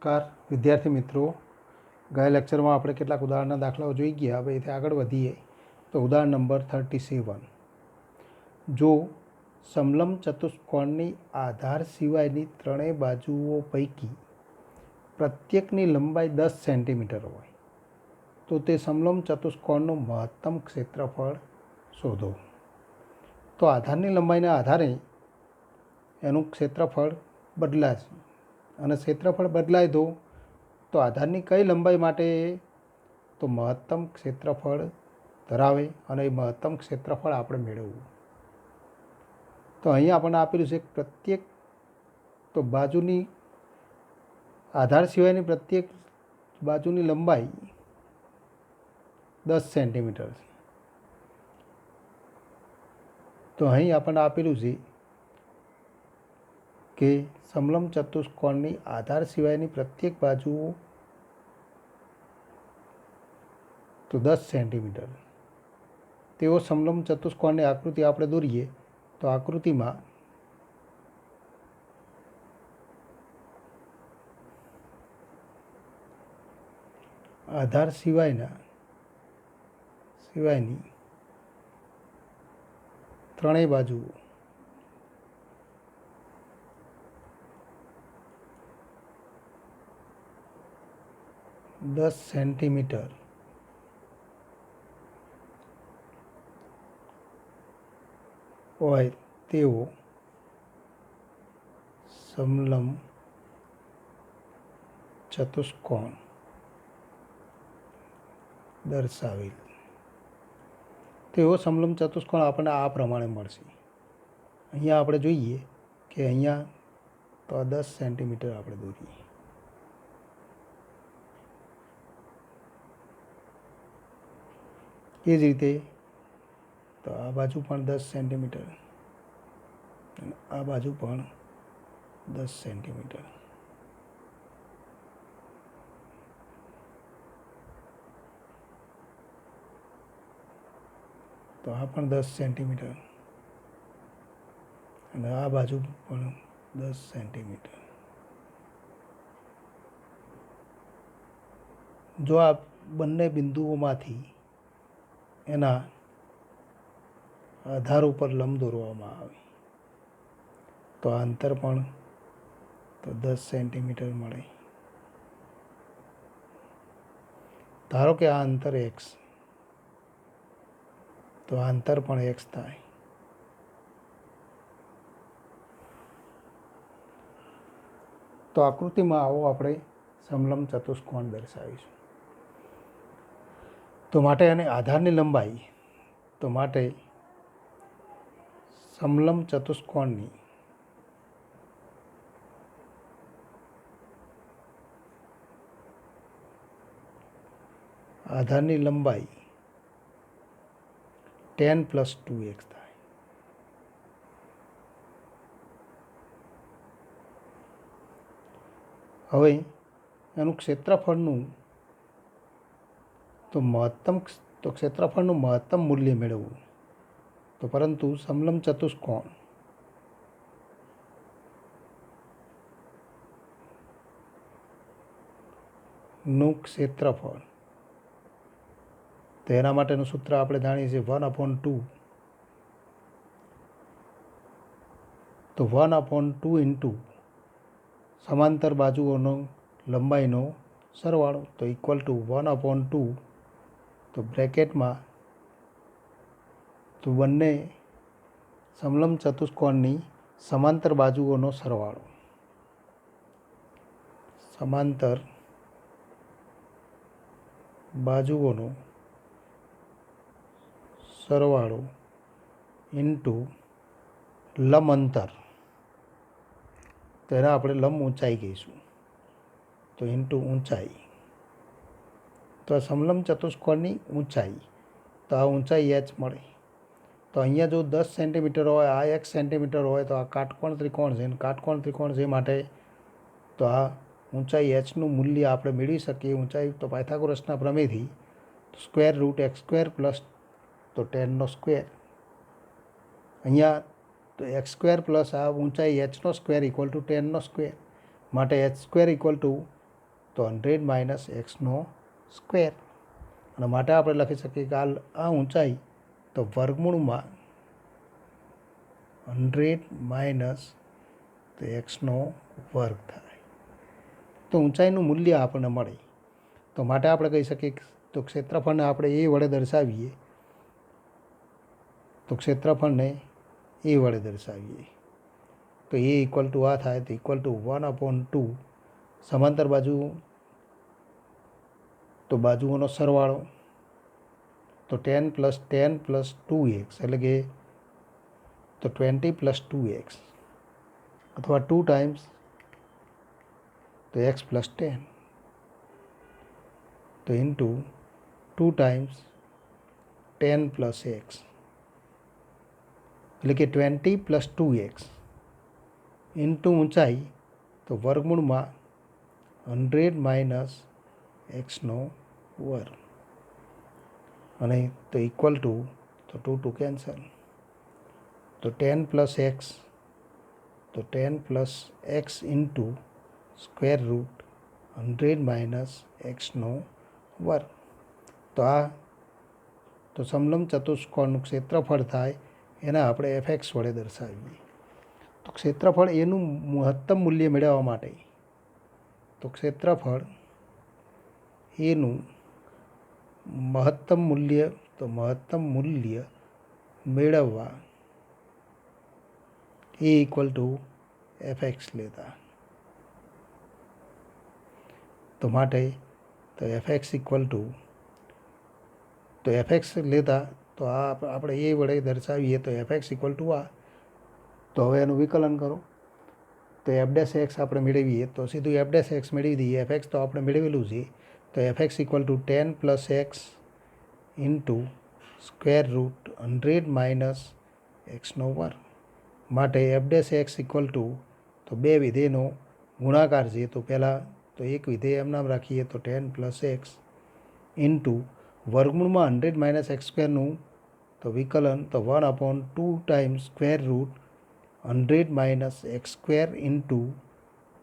નમસ્કાર વિદ્યાર્થી મિત્રો, ગયા લેક્ચરમાં આપણે કેટલાક ઉદાહરણના દાખલાઓ જોઈ ગયા. હવે એથી આગળ વધીએ તો ઉદાહરણ નંબર 37. જો સમલંબ ચતુષ્કોણની આધાર સિવાયની ત્રણેય બાજુઓ પૈકી પ્રત્યેકની લંબાઈ 10 સેન્ટીમીટર હોય તો તે સમલંબ ચતુષ્કોણનું મહત્તમ ક્ષેત્રફળ શોધો. તો આધારની લંબાઈના આધારે એનું ક્ષેત્રફળ બદલાશે અને ક્ષેત્રફળ બદલાય તો આધારની કઈ લંબાઈ માટે તો મહત્તમ ક્ષેત્રફળ ધરાવે અને એ મહત્તમ ક્ષેત્રફળ આપણે મેળવવું. તો અહીંયા આપણને આપેલું છે પ્રત્યેક તો બાજુની આધાર સિવાયની પ્રત્યેક બાજુની લંબાઈ 10 સેન્ટીમીટર છે. તો અહીં આપણને આપેલું છે કે સમલંબ ચતુષ્કોણની આધાર સિવાયની પ્રત્યેક બાજુઓ તો 10 સેન્ટીમીટર. તેઓ સમલંબ ચતુષ્કોણની આકૃતિ આપણે દોરીએ તો આકૃતિમાં આધાર સિવાયની ત્રણેય બાજુઓ દસ સેન્ટીમીટર હોય તેવો સમલંબ ચતુષ્કોણ દર્શાવેલ. તેવો સમલંબ ચતુષ્કોણ આપણને આ પ્રમાણે મળશે. અહીંયા આપણે જોઈએ કે અહીંયા તો 10 સેન્ટીમીટર આપણે દોરીએ. એ જ રીતે તો આ બાજુ પણ 10 સેન્ટીમીટર અને આ બાજુ પણ 10 સેન્ટીમીટર. તો આ પણ 10 સેન્ટીમીટર અને આ બાજુ પણ 10 સેન્ટીમીટર. જો આ બંને બિંદુઓમાંથી એના આધાર ઉપર લંબ દોરવામાં આવે તો આ અંતર પણ તો 10 સેન્ટીમીટર મળે. ધારો કે આ અંતર x તો આ અંતર પણ x થાય. તો આકૃતિમાં આવો આપણે સમલંબ ચતુષ્કોણ દર્શાવીશું. તો માટે અને આધારની લંબાઈ તો માટે સમલંબ ચતુષ્કોણની આધારની લંબાઈ 10 + 2x થાય. હવે એનું ક્ષેત્રફળનું ક્ષેત્રફળનું મહત્તમ મૂલ્ય મેળવવું. તો પરંતુ સમલંબ ચતુષ્કોણ નું ક્ષેત્રફળ તો એના માટેનું સૂત્ર આપણે જાણીએ છીએ 1/2. તો 1/2 ઇન્ટુ સમાંતર બાજુઓનો લંબાઈનો સરવાળો તો ઇક્વલ ટુ 1/2. તો બ્રેકેટમાં તો બંને સમલંબ ચતુષ્કોણની સમાંતર બાજુઓનો સરવાળો સમાંતર બાજુઓનો સરવાળો ઇન્ટુ લંબ અંતર તો એના આપણે લંબ ઊંચાઈ કહીશું તો ઇન્ટુ ઊંચાઈ. તો આ સમલંબ ચતુષ્કોણની ઊંચાઈ તો આ ઊંચાઈ h મળે. તો અહીંયા જો 10 સેન્ટીમીટર હોય આ 1 સેન્ટીમીટર હોય તો આ કાટકોણ ત્રિકોણ છે અને કાટકોણ ત્રિકોણ છે માટે તો આ ઊંચાઈ hનું મૂલ્ય આપણે મેળવી શકીએ. ઊંચાઈ તો પાયથાગોરસના પ્રમેયથી √x² તો 10² અહીંયા તો x² પ્લસ આ ઊંચાઈ h² = 10² માટે h² = તો 100 માઇનસ એક્સનો સ્ક્વેર. અને માટે આપણે લખી શકીએ કે આ ઊંચાઈ તો વર્ગમૂળમાં 100 માઇનસ તો એક્સનો વર્ગ થાય. તો ઊંચાઈનું મૂલ્ય આપણને મળે. તો માટે આપણે કહી શકીએ તો ક્ષેત્રફળને આપણે એ વડે દર્શાવીએ. તો ક્ષેત્રફળને એ વડે દર્શાવીએ તો એ ઇક્વલ ટુ આ થાય તો ઇક્વલ ટુ 1/2 સમાંતર બાજુ તો બાજુઓનો સરવાળો તો 10 + 10 + 2x એટલે કે તો 20 + 2x અથવા 2 ટાઈમ્સ તો x + 10 તો ઇન્ટુ 2 ટાઈમ્સ 10 + x એટલે કે 20 + 2x ઇન્ટુ ઊંચાઈ તો વર્ગમૂળમાં 100 માઇનસ એક્સનો વર્ગ અને તો ઇક્વલ ટુ તો 2 2 કેન્સલ તો 10 + x તો 10 + x into square root 100 minus એક્સનો વર્ગ. તો આ તો સમલંબ ચતુષ્કોણનું ક્ષેત્રફળ થાય એના આપણે fx વડે દર્શાવીએ. તો ક્ષેત્રફળ એનું મહત્તમ મૂલ્ય મેળવવા માટે તો ક્ષેત્રફળ એનું મહત્તમ મૂલ્ય મેળવવા એ ઇક્વલ ટુ fx લેતા. તો માટે તો fx ઇક્વલ ટુ તો fx લેતા તો આ આપણે એ વડે દર્શાવીએ તો fx ઇક્વલ ટુ આ. તો હવે એનું વિકલન કરો તો f' આપણે મેળવીએ તો સીધું f' મેળવી દઈએ. fx તો આપણે મેળવેલું છે તો fx equal to 10 + x into square root 100 minus એક્સનો વર્ગ. માટે f' ઇક્વલ ટુ તો બે વિધેયનો ગુણાકાર છે તો પહેલાં તો એક વિધેય એમ નામ રાખીએ તો 10 + x ઇન્ટુ વર્ગમૂળમાં 100 માઇનસ એક્સ સ્ક્વેરનું તો વિકલન તો 1/2 times square root 100 minus x square into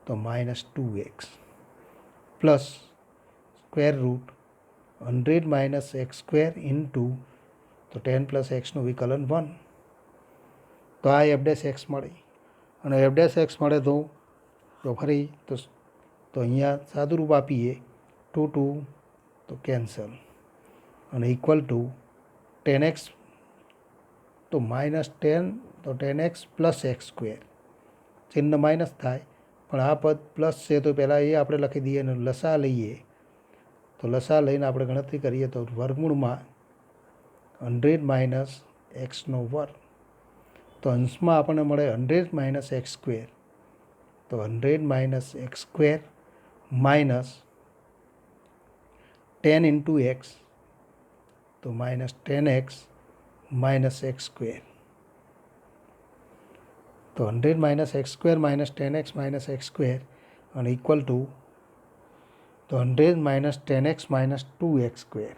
તો -2x plus square root 100 minus x square into તો 10 + xનું વિકલન 1. તો આ f' મળે અને f' મળે તો ફરી તો અહીંયા સાદુરૂપ આપીએ 2 2 તો કેન્સલ અને ઇક્વલ ટુ 10x તો -10 તો 10x + x સ્ક્વેર ચિહ્ન માઇનસ થાય પણ આ પદ પ્લસ છે તો પહેલાં એ આપણે લખી દઈએ અને લસા લઈએ તો લસા લઈને આપણે ગણતરી કરીએ તો વર્ગમૂળમાં 100 માઇનસ એક્સનો વર્ગ. તો અંશમાં આપણને મળે 100 માઇનસ એક્સ સ્ક્વેર તો 100 minus x square minus 10 into x તો -10x માઇનસ એક્સ સ્ક્વેર. તો 100 minus x square minus 10x minus x square અને ઇક્વલ ટુ તો 100 minus 10x minus 2x square.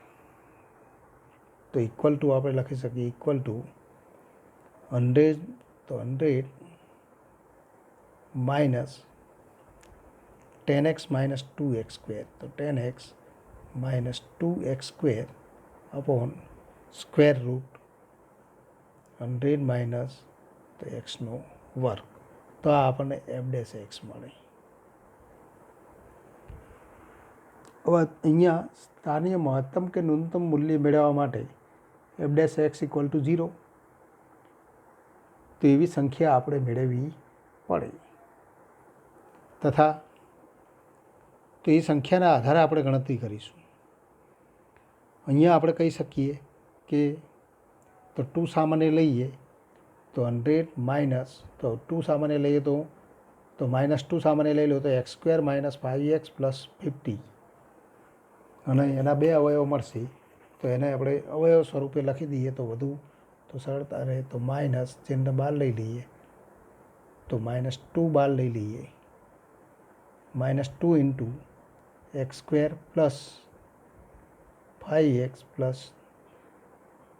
તો ઇક્વલ ટુ આપણે લખી શકીએ ઇક્વલ ટુ 100 તો 100 minus 10x minus 2x square તો 10x minus 2x square upon square root 100 minus તો એક્સનો વર્ગ. તો આ આપણને f' મળે. હવે અહીંયા સ્થાનીય મહત્તમ કે ન્યૂનતમ મૂલ્ય મેળવવા માટે f' ઇક્વલ ટુ 0 તો એવી સંખ્યા આપણે મેળવવી પડે તથા તો એ સંખ્યાના આધારે આપણે ગણતરી કરીશું. અહીંયા આપણે કહી શકીએ કે તો 2 સામાન્ય લઈએ તો 100 માઇનસ તો 2 સામાન્ય લઈએ તો -2 સામાન્ય લઈ લો તો x² - 5x + 50 અને એના બે અવયવ મળશે તો એને આપણે અવયવ સ્વરૂપે લખી દઈએ તો વધુ તો સરળતા રહે તો માઇનસ ચિહ્ન બહાર લઈ લઈએ તો -2 બહાર લઈ લઈએ -2 into x² plus 5x plus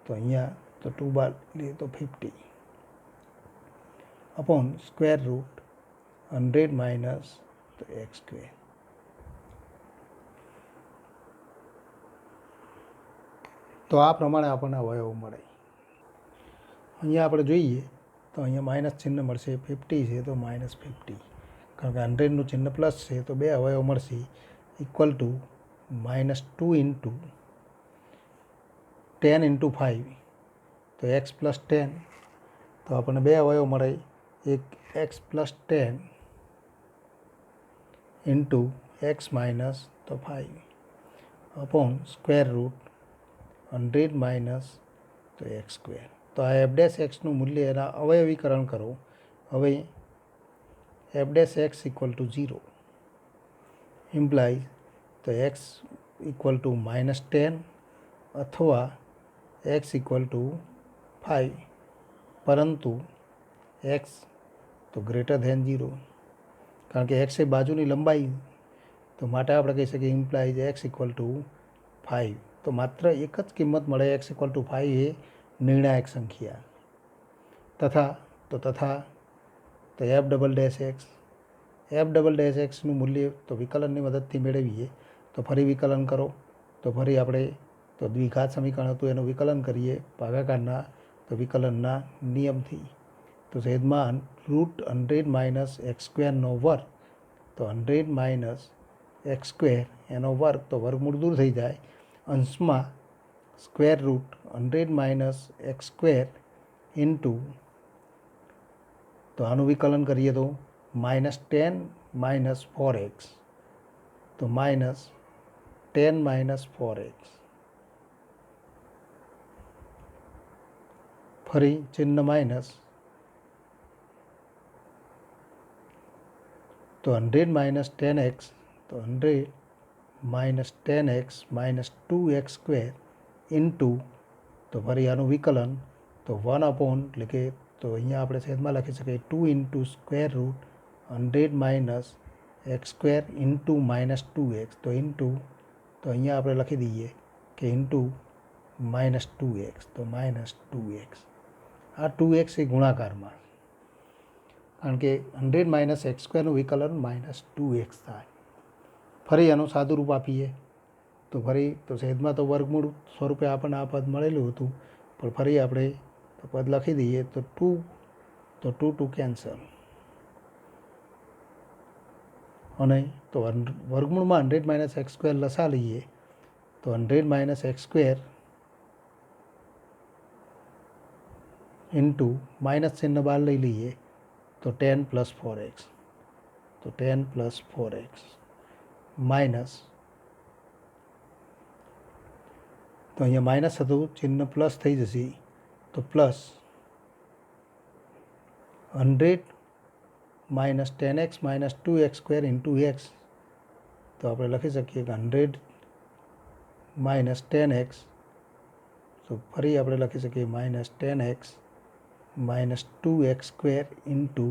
તો અહીંયા તો 2 બહાર લઈએ તો 50 અપોન સ્ક્વેર રૂટ 100 માઇનસ તો x². તો આ પ્રમાણે આપણને અવયવ મળે. અહીંયા આપણે જોઈએ તો અહીંયા માઇનસ ચિહ્ન મળશે, 50 છે તો -50, કારણ કે 100નું ચિહ્ન પ્લસ છે તો 2 અવયવ મળશે, ઇક્વલ ટુ -2 ઇન્ટુ 10 ઇન્ટુ 5 તો x પ્લસ 10, તો આપણને 2 અવયવ મળે, એક x plus 10 into x minus તો 5 અપોન સ્ક્વેર રૂટ 100 માઇનસ તો x સ્ક્વેર. તો આ એફ ડેશ એક્સનું મૂલ્ય એના અવયવીકરણ કરો. હવે F dash x equal to 0 implies તો એક્સ ઇક્વલ ટુ -10 અથવા એક્સ ઇક્વલ ટુ 5, પરંતુ એક્સ તો ગ્રેટર ધેન 0, કારણ કે એક્સ એ બાજુની લંબાઈ, તો માટે આપણે કહી શકીએ ઇમ્પ્લાઇઝ એક્સ ઇક્વલ ટુ 5. તો માત્ર એક જ કિંમત મળે, એક્સ ઇક્વલ ટુ 5 એ નિર્ણાયક સંખ્યા. તથા તો એફ ડબલ ડેશ એક્સનું મૂલ્ય તો વિકલનની મદદથી મેળવીએ. તો ફરી વિકલન કરો, તો ફરી આપણે તો દ્વિઘાત સમીકરણ હતું એનું વિકલન કરીએ ભાગાકારના તો વિકલનના નિયમથી. તો છેદમાં રૂટ 100 માઇનસ એક્સ સ્ક્વેરનો વર્ગ, તો 100 માઇનસ એક્સ સ્ક્વેર એનો વર્ગ, તો વર્ગમૂળ દૂર થઈ જાય, અંશમાં square root 100 minus x square into, તો આનું વિકલન કરીએ તો -10 માઇનસ 4x, તો -10 માઇનસ 4x, ફરી ચિહ્ન માઇનસ, તો 100 માઇનસ 10x, તો 100 minus 10x minus 2x square into, તો ફરી આનું વિકલન, તો 1 અપોન, એટલે કે તો અહીંયા આપણે છેદમાં લખી શકીએ 2 into square root 100 minus x square into -2x, તો ઇન્ટુ, તો અહીંયા આપણે લખી દઈએ કે ઇન્ટુ -2x, તો -2x. આ 2x એ ગુણાકારમાં, કારણ કે 100 માઇનસ એક્સ સ્ક્વેરનું વિકલન -2x થાય. ફરી આનું સાદું રૂપ આપીએ તો ફરી તો છેદમાં તો વર્ગમૂળ સ્વરૂપે આપણને આ પદ મળેલું હતું, પણ ફરી આપણે તો પદ લખી દઈએ તો 2 કેન્સલ, અને તો વર્ગમૂળમાં 100 માઇનસ એક્સ સ્ક્વેર લસા લઈએ તો 100 minus x square into minus ચિહ્ન બહાર લઈ લઈએ તો 10 પ્લસ 4x, તો 10 પ્લસ 4x માઇનસ, તો અહીંયા માઇનસ હતું, ચિહ્ન પ્લસ થઈ જશે, તો plus 100 minus 10x minus 2x square into x, તો આપણે લખી શકીએ કે 100 માઇનસ 10x, તો ફરી આપણે લખી શકીએ -10x minus 2x square into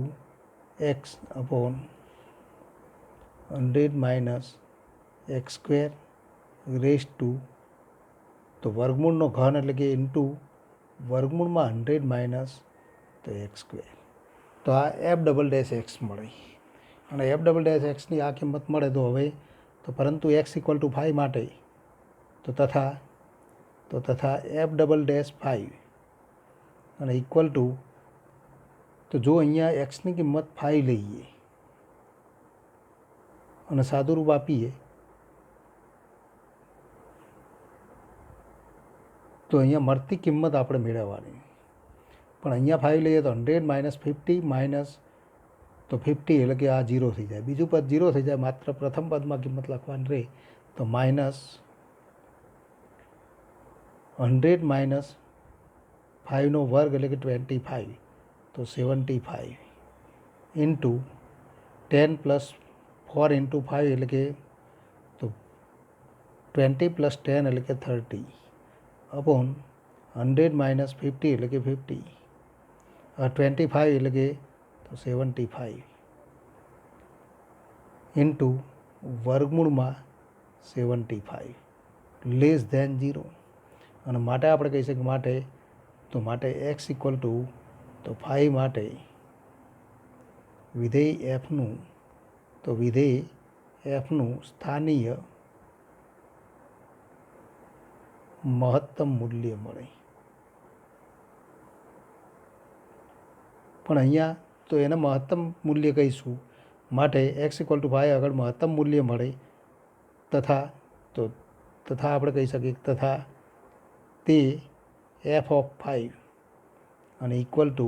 x upon 100 minus x square raise to, તો વર્ગમૂળનો ઘન એટલે કે ઇન્ટુ વર્ગમૂળમાં 100 માઇનસ તો એક્સ સ્ક્વેર. તો આ એફ ડબલ ડેશ એક્સ મળે, અને એફ ડબલ ડેશ એક્સની આ કિંમત મળે તો હવે તો પરંતુ એક્સ ઇક્વલ ટુ 5 માટે તો તથા એફ ડબલ ડેશ 5 અને ઇક્વલ ટુ, તો જો અહીંયા એક્સની કિંમત 5 લઈએ અને સાદું રૂપ આપીએ તો અહીંયા મળતી કિંમત આપણે મેળવવાની, પણ અહીંયા 5 લઈએ તો 100 માઇનસ 50 માઇનસ તો 50 એટલે કે આ 0 થઈ જાય, બીજું પદ 0 થઈ જાય, માત્ર પ્રથમ પદમાં કિંમત લખવાની રહે, તો માઇનસ 100 માઇનસ 5નો વર્ગ એટલે કે 25, તો 75 ઇન્ટુ 10 પ્લસ 4 ઇન્ટુ 5 એટલે કે તો 20 પ્લસ 10 એટલે કે 30 અપોન 100 માઇનસ 50 એટલે કે 50, 25 એટલે કે તો 75 ઇન્ટુ વર્ગમૂળમાં 75 લેસ ધેન 0, અને માટે આપણે કહી શકીએ માટે એક્સ ઇક્વલ ટુ તો 5 માટે વિધેય એફનું સ્થાનીય મહત્તમ મૂલ્ય મળે. પણ અહીંયા તો એને મહત્તમ મૂલ્ય કહીશું, માટે x = 5 આગળ મહત્તમ મૂલ્ય મળે તથા આપણે કહી શકીએ તથા તે f(5) અને ઇક્વલ ટુ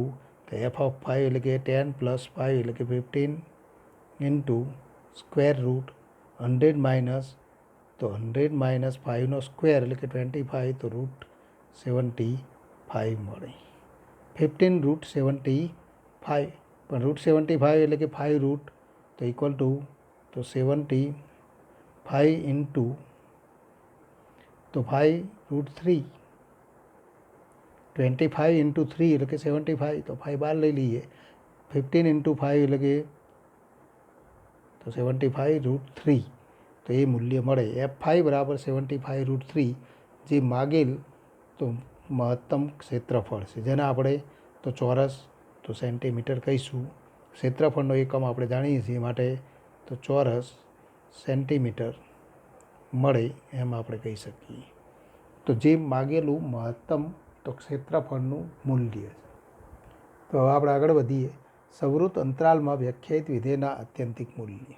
f(5) એટલે કે 10 + 5 એટલે કે 15 ઇન્ટુ સ્ક્વેર રૂટ 100 માઇનસ 5નો સ્ક્વેર એટલે કે 25 તો √75 મળે. 15 √75 પણ √75 એટલે કે 5 રૂટ તો ઇક્વલ ટુ તો 75 ઇન્ટુ તો 5√3 25 ઇન્ટુ 3 એટલે કે 75 તો 5 બહાર લઈ લઈએ. 15 ઇન્ટુ 5 એટલે કે તો 75√3 તો એ મૂલ્ય મળે. f5 = 75√3 જે માગેલ તો મહત્તમ ક્ષેત્રફળ છે, જેને આપણે તો ચોરસ તો સેન્ટીમીટર કહીશું. ક્ષેત્રફળનો એકમ આપણે જાણીએ છીએ, માટે તો ચોરસ સેન્ટીમીટર મળે એમ આપણે કહી શકીએ. તો જે માગેલું મહત્તમ તો ક્ષેત્રફળનું મૂલ્ય છે. તો હવે આપણે આગળ વધીએ. સંવૃત અંતરાલમાં વ્યાખ્યાયિત વિધેયના આત્યંતિક મૂલ્ય.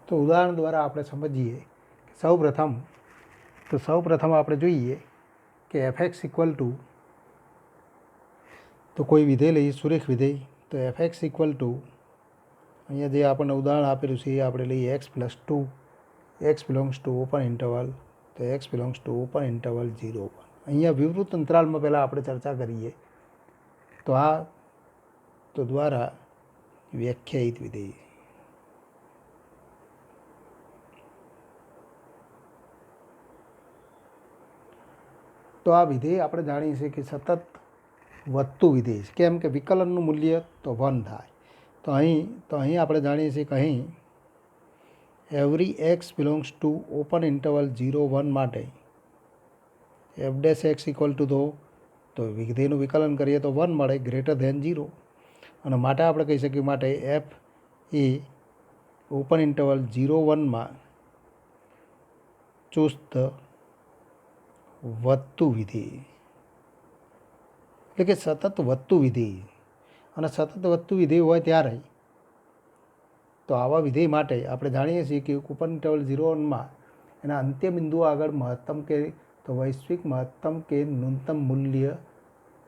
તો ઉદાહરણ દ્વારા આપણે સમજીએ કે સૌપ્રથમ આપણે જોઈએ કે f(x) તો કોઈ વિધેય લઈએ, સુરેખ વિધેય. તો f(x) અહીંયા જે આપણને ઉદાહરણ આપેલું છે એ આપણે લઈએ x + 2, x belongs to open interval તો x belongs to open interval 0 1. અહીંયા વિવૃત અંતરાલમાં પહેલાં આપણે ચર્ચા કરીએ તો આ તો દ્વારા વ્યાખ્યાયિત વિધેય. તો આ વિધેય આપણે જાણીએ છીએ કે સતત વધતું વિધેય છે. કેમ કે વિકલનનું મૂલ્ય તો 1 થાય. તો અહીં આપણે જાણીએ છીએ કે અહીં every x belongs to open interval 0 1 માટે f(x) તો વિધેયનું વિકલન કરીએ તો 1 મળે >0. અને માટે આપણે કહી શકીએ માટે f એ ઓપન ઇન્ટરવલ 0 1માં ચુસ્ત વધતું વિધેય એટલે કે સતત વધતું વિધેય. અને સતત વધતું વિધેય હોય ત્યારે તો આવા વિધેય માટે આપણે જાણીએ છીએ કે ઓપન ઇન્ટરવલ 0 1માં એના અંત્ય બિંદુઓ આગળ મહત્તમ કે તો વૈશ્વિક મહત્તમ કે ન્યૂનતમ મૂલ્ય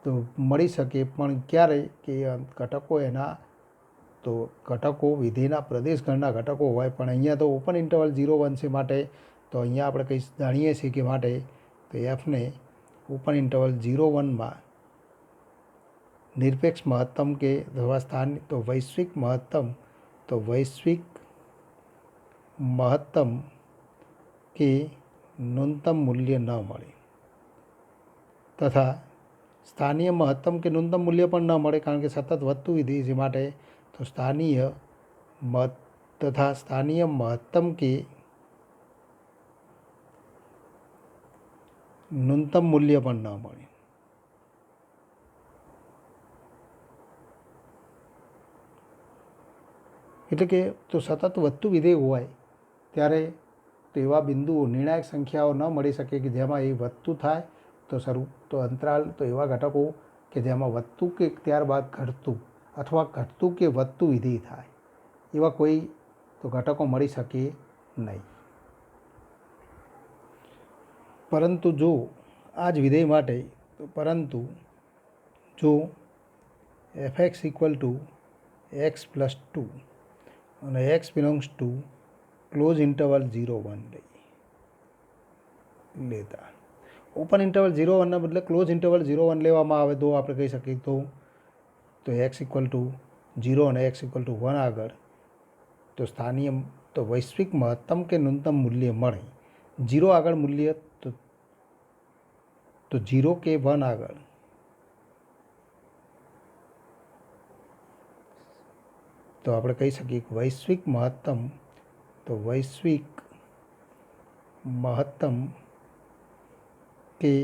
તો મળી શકે. પણ ક્યારે કે ઘટકો વિધેયના પ્રદેશગણના ઘટકો હોય. પણ અહીંયા તો ઓપન ઇન્ટરવલ 0 1 છે, માટે તો અહીંયા આપણે જાણીએ છીએ કે માટે તો એફને ઓપન ઇન્ટરવલ 0 1માં નિરપેક્ષ મહત્તમ કે અથવા સ્થાન તો વૈશ્વિક મહત્તમ કે ન્યૂનતમ મૂલ્ય ન મળે તથા સ્થાનીય મહત્તમ કે ન્યૂનતમ મૂલ્ય પણ ન મળે, કારણ કે સતત વધતું વિધેય છે. માટે તો સ્થાનીય મહત્તમ કે ન્યૂનતમ મૂલ્ય પણ ન મળે. એટલે કે તો સતત વધતું વિધેય હોય ત્યારે તો એવા બિંદુઓ નિર્ણાયક સંખ્યાઓ ન મળી શકે કે જેમાં એ વધતું થાય તો અંતરાલ તો એવા ઘટકો કે જેમાં વધતું કે ત્યારબાદ ઘટતું અથવા ઘટતું કે વધતું વિધેય થાય એવા કોઈ તો ઘટકો મળી શકે નહીં. પરંતુ જો આ જ વિધેય માટે જો f(x) = x + 2 અને x belongs to close interval 0 1 લેતા ઓપન ઇન્ટરવલ 0 1ના બદલે ક્લોઝ ઇન્ટરવલ 0 1 લેવામાં આવે તો આપણે કહી શકીએ તો x = 0 અને x = 1 આગળ તો સ્થાનીય તો વૈશ્વિક મહત્તમ કે ન્યૂનતમ મૂલ્ય મળે. 0 આગળ મૂલ્ય તો 0 કે 1 આગળ તો આપણે કહી શકીએ કે વૈશ્વિક મહત્તમ, તો વૈશ્વિક મહત્તમ કે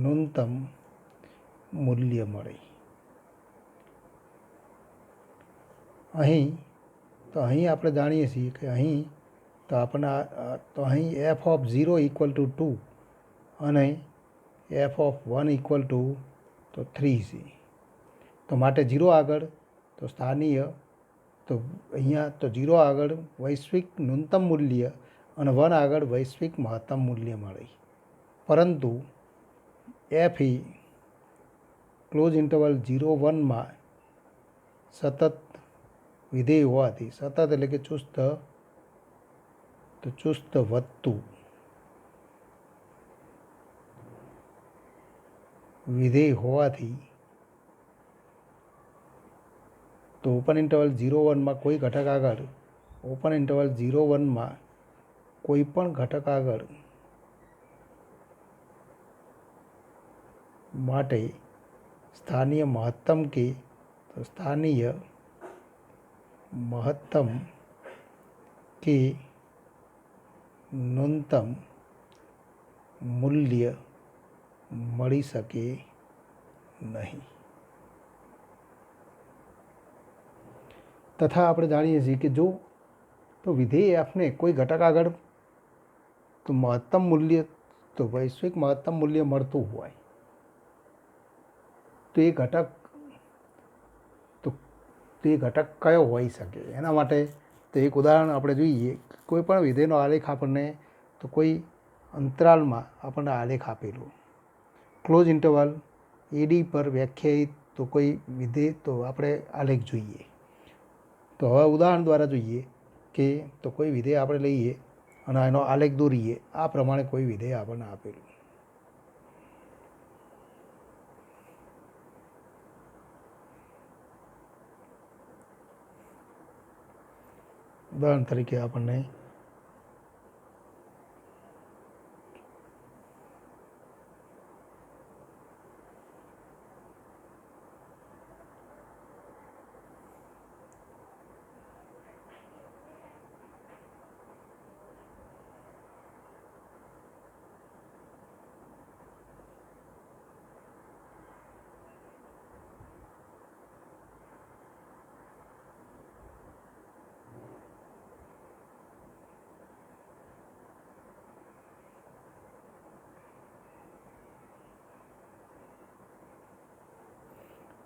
ન્યૂનતમ મૂલ્ય મળે. અહીં આપણે જાણીએ છીએ કે અહીં તો આપણને તો અહીં એફ ઓફ 0 ઇક્વલ ટુ 2 અને એફ ઓફ 1 ઇક્વલ ટુ તો 3 છે. તો માટે 0 આગળ તો સ્થાનીય, તો અહીંયા તો 0 આગળ વૈશ્વિક ન્યૂનતમ મૂલ્ય અને 1 આગળ વૈશ્વિક મહત્તમ મૂલ્ય મળે. પરંતુ એફ એ ક્લોઝ ઇન્ટરવલ 0-1માં સતત વિધેય હોવાથી, સતત એટલે કે ચુસ્ત વધતું વિધેય હોવાથી, તો ઓપન ઇન્ટરવલ 0-1માં કોઈ ઘટક આગળ, ઓપન ઇન્ટરવલ 0-1માં કોઈ પણ ઘટક આગળ માટે સ્થાનીય મહત્તમ કે, તો સ્થાનીય મહત્તમ કે ન્યૂનતમ મૂલ્ય મળી શકે નહીં. તથા આપણે જાણીએ છીએ કે જો તો વિધેય એફને કોઈ ઘટક આગળ તો મહત્તમ મૂલ્ય, તો વૈશ્વિક મહત્તમ મૂલ્ય મળતું હોય તો એ ઘટક કયો હોઈ શકે? એના માટે તો એક ઉદાહરણ આપણે જોઈએ. કોઈ પણ વિધેયનો આલેખ આપણને તો કોઈ અંતરાલમાં આપણને આલેખ આપેલો, ક્લોઝ ઇન્ટરવલ એડી પર વ્યાખ્યાયિત તો કોઈ વિધેય, તો આપણે આલેખ જોઈએ. તો હવે ઉદાહરણ દ્વારા જોઈએ કે તો કોઈ વિધેય આપણે લઈએ અને એનો આલેખ દોરીએ. આ પ્રમાણે કોઈ વિધેય આપણને આપેલું. ઉદાહરણ તરીકે આપણને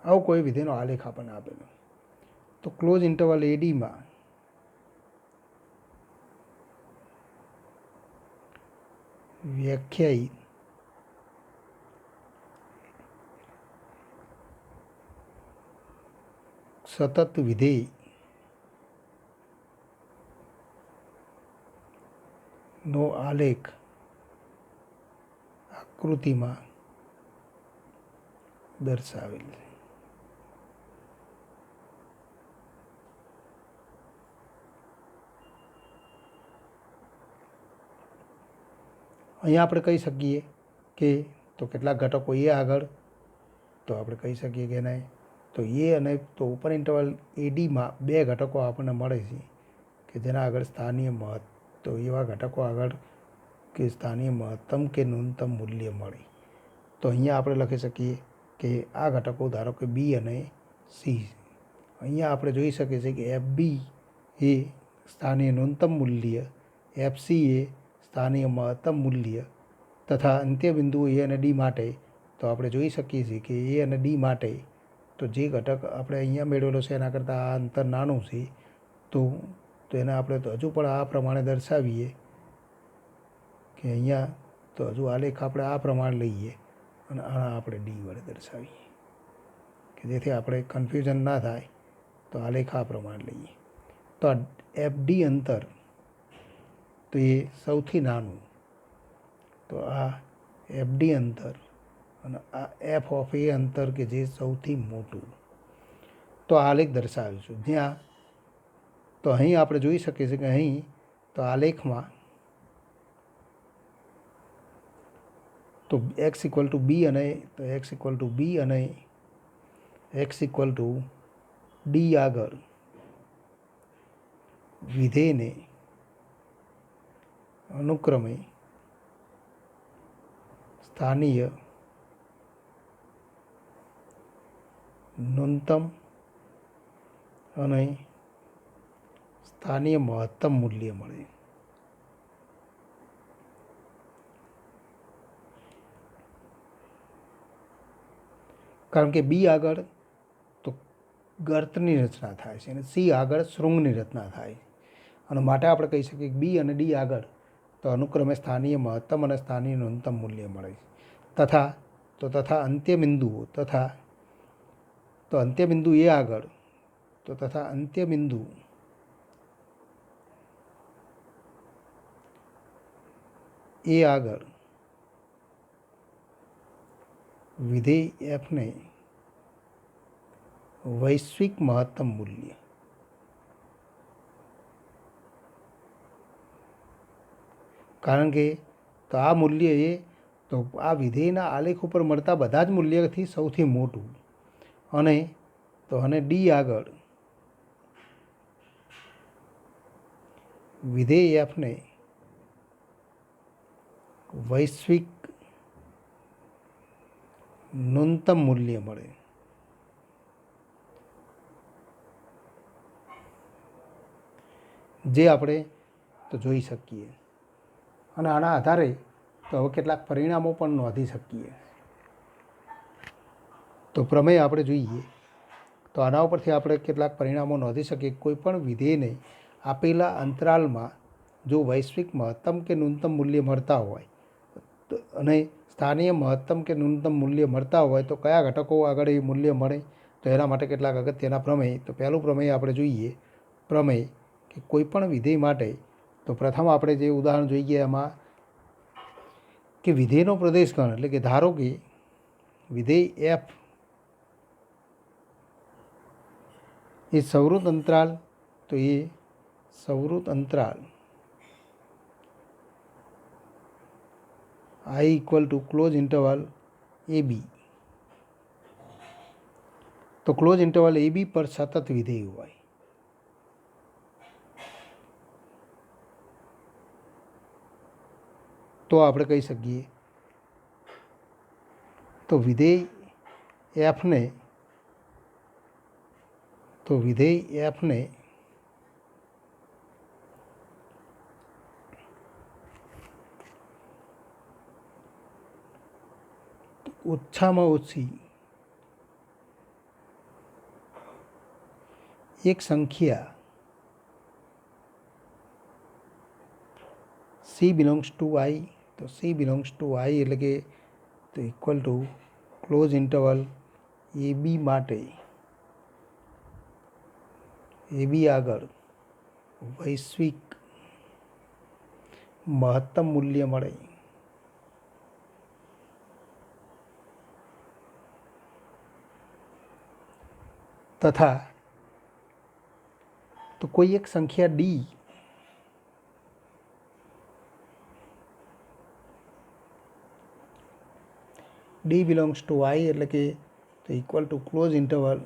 આવો કોઈ વિધેયનો આલેખ આપણને આપેલો. તો ક્લોઝ ઇન્ટરવલ એડીમાં વ્યાખ્યાયિત સતત વિધેય નો આલેખ આકૃતિમાં દર્શાવેલ છે. અહીંયા આપણે કહી શકીએ કે તો કેટલાક ઘટકો એ આગળ, તો આપણે કહી શકીએ કે નહીં તો એ અને તો ઓપન ઇન્ટરવલ એડીમાં બે ઘટકો આપણને મળે છે કે જેના આગળ સ્થાનીય તો એવા ઘટકો આગળ કે સ્થાનીય મહત્તમ કે ન્યૂનતમ મૂલ્ય મળે. તો અહીંયા આપણે લખી શકીએ કે આ ઘટકો ધારો કે બી અને સી. અહીંયા આપણે જોઈ શકીએ છીએ કે એફ બી એ સ્થાનીય ન્યૂનતમ મૂલ્ય, એફ સી એ સ્થાનીય મહત્તમ મૂલ્ય તથા અંત્ય બિંદુ એ અને ડી માટે તો આપણે જોઈ શકીએ છીએ કે એ અને ડી માટે તો જે ઘટક આપણે અહીંયા મેળવેલો છે એના કરતાં આ અંતર નાનું છે. તો એને આપણે તો હજુ પણ આ પ્રમાણે દર્શાવીએ કે અહીંયા તો હજુ આલેખ આપણે આ પ્રમાણે લઈએ અને આના આપણે ડી વડે દર્શાવીએ કે જેથી આપણે કન્ફ્યુઝન ના થાય. તો આલેખ આ પ્રમાણે લઈએ. તો આ એફ ડી અંતર તો એ સૌથી નાનું, તો આ એફ ડી અંતર અને આ એફ ઓફ એ અંતર કે જે સૌથી મોટું, તો આલેખ દર્શાવીશું. જ્યાં તો અહીં આપણે જોઈ શકીએ છીએ કે અહીં તો આલેખમાં તો એક્સ ઇક્વલ ટુ બી અને તો એક્સ ઇક્વલ ટુ બી અને એક્સ ઇક્વલ ટુ ડી આગળ વિધેયને અનુક્રમે સ્થાનીય ન્યૂનતમ અને સ્થાનીય મહત્તમ મૂલ્ય મળે. કારણ કે બી આગળ તો ગર્તની રચના થાય છે અને સી આગળ શૃંગની રચના થાય, અને માટે આપણે કહી શકીએ કે બી અને ડી આગળ તો અનુક્રમે સ્થાનીય મહત્તમ અને સ્થાનીય ન્યૂનતમ મૂલ્ય મળે. તથા અંત્યબિંદુઓ અંત્યબિંદુ એ આગળ તથા અંત્યબિંદુ એ આગળ વિધેય એફને વૈશ્વિક મહત્તમ મૂલ્ય કારણ કે તો આ મૂલ્ય એ તો આ વિધેયના આલેખ ઉપર મળતા બધા જ મૂલ્યથી સૌથી મોટું, અને ડી આગળ વિધેય એફને વૈશ્વિક ન્યૂનતમ મૂલ્ય મળે. જે આપણે તો જોઈ શકીએ, અને આના આધારે તો હવે કેટલાક પરિણામો પણ નોંધી શકીએ. તો પ્રમેય આપણે જોઈએ તો આના ઉપરથી આપણે કેટલાક પરિણામો નોંધી શકીએ. કોઈ પણ વિધેયને આપેલા અંતરાલમાં જો વૈશ્વિક મહત્તમ કે ન્યૂનતમ મૂલ્ય મળતા હોય અને સ્થાનીય મહત્તમ કે ન્યૂનતમ મૂલ્ય મળતા હોય તો કયા ઘટકો આગળ એ મૂલ્ય મળે, તો એના માટે કેટલાક અગત્યના પ્રમેય. તો પહેલું પ્રમેય આપણે જોઈએ પ્રમેય કે કોઈ પણ વિધેય માટે તો પ્રથમ આપણે જે ઉદાહરણ જોઈએ એમાં કે વિધેયનો પ્રદેશગણ, એટલે કે ધારો કે વિધેય એફ એ સંવૃત અંતરાલ, તો એ સંવૃત અંતરાલ I = close interval A B, તો ક્લોઝ ઇન્ટરવલ એ બી પર સતત વિધેય હોય. તો આપણે કહી શકીએ તો વિધેય એફને ઓછામાં ઓછી એક સંખ્યા સી બિલોંગ્સ ટુ આઈ, તો સી બિલોંગ્સ ટુ આઈ એટલે કે તો equal to close interval A B માટે એ બી આગળ વૈશ્વિક મહત્તમ મૂલ્ય મળે. તથા તો કોઈ એક સંખ્યા ડી બિલોંગ્સ ટુ આઈ એટલે કે તો equal to close interval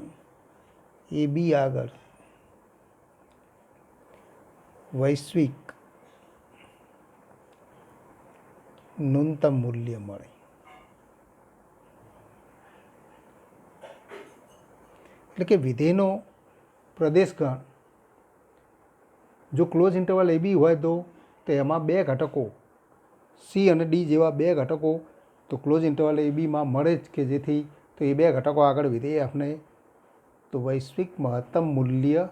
A બી આગળ વૈશ્વિક ન્યૂનતમ મૂલ્ય મળે. એટલે કે વિધેયનો પ્રદેશગણ જો ક્લોઝ ઇન્ટરવલ એ બી હોય તો એમાં બે ઘટકો સી અને ડી જેવા બે ઘટકો તો ક્લોઝ ઇન્ટરવલ એ બીમાં મળે જ, કે જેથી તો એ બે ઘટકો આગળ વિધેય એફને તો વૈશ્વિક મહત્તમ મૂલ્ય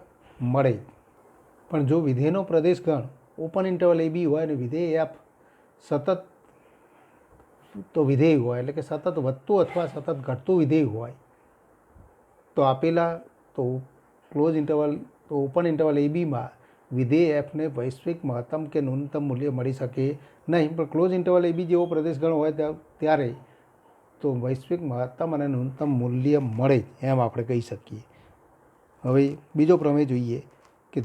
મળે. પણ જો વિધેયનો પ્રદેશગણ ઓપન ઇન્ટરવલ એ બી હોય અને વિધેય એફ સતત તો વિધેય હોય, એટલે કે સતત વધતું અથવા સતત ઘટતું વિધેય હોય, તો આપેલા તો ક્લોઝ ઇન્ટરવલ તો ઓપન ઇન્ટરવલ એ બીમાં વિધેય એફને વૈશ્વિક મહત્તમ કે ન્યૂનતમ મૂલ્ય મળી શકે નહીં. પણ ક્લોઝ ઇન્ટરવલ એ બી જેવો પ્રદેશગણ હોય ત્યારે તો વૈશ્વિક મહત્તમ અને ન્યૂનતમ મૂલ્ય મળે એમ આપણે કહી શકીએ. હવે બીજો પ્રમેય જોઈએ કે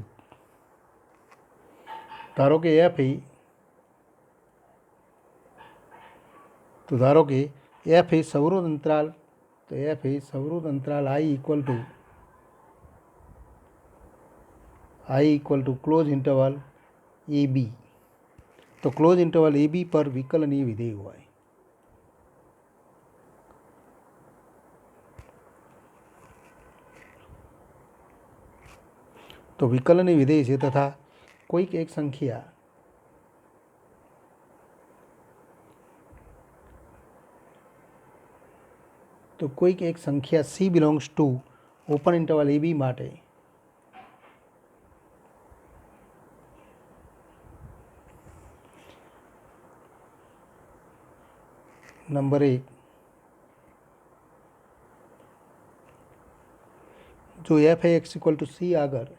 ધારો કે એફ એ સંવૃત અંતરાલ, તો એફ એ સંવૃત અંતરાલ I = I equal to close interval A B. તો ક્લોઝ ઇન્ટરવલ એ બી પર વિકલનીય વિધેય હોય. તો વિકલનીય વિધેય છે તથા કોઈક એક સંખ્યા C belongs to open interval A B માટે નંબર 1, જો F A X equal to C આગળ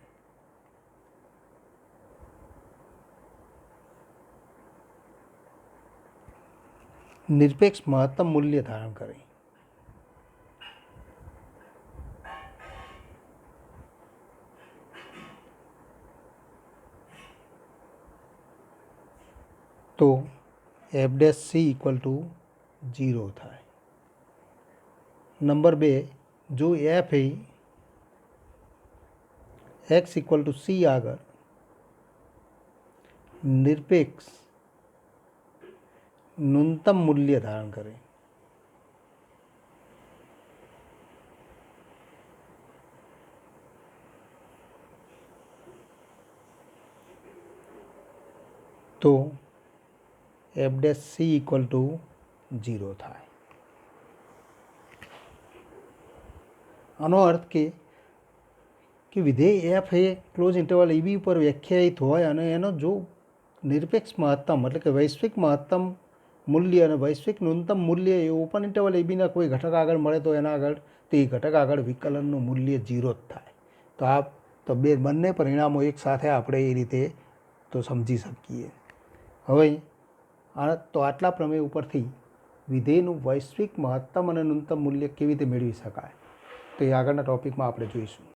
નિરપેક્ષ મહત્તમ મૂલ્ય ધારણ કરે. તો F dash C equal to 0 થાય. નંબર 2, જો F A X equal to C આગળ નિરપેક્ષ ન્યૂનતમ મૂલ્ય ધારણ કરે. તો F dash C equal to 0 થાય. આનો અર્થ કે વિધેય F A close interval A B ઉપર વ્યાખ્યાયિત હોય અને એનો જો નિરપેક્ષ મહત્તમ એટલે કે વૈશ્વિક મહત્તમ મૂલ્ય અને વૈશ્વિક ન્યૂનતમ મૂલ્ય એ ઓપન ઇન્ટરવલ એ બીના કોઈ ઘટક આગળ મળે તો એના આગળ તે ઘટક આગળ વિકલનનું મૂલ્ય 0 જ થાય. તો બંને પરિણામો એક સાથે આપણે એ રીતે તો સમજી શકીએ. હવે આટલા પ્રમેય ઉપરથી વિધેયનું વૈશ્વિક મહત્તમ અને ન્યૂનતમ મૂલ્ય કેવી રીતે મેળવી શકાય તો એ આગળના ટૉપિકમાં આપણે જોઈશું.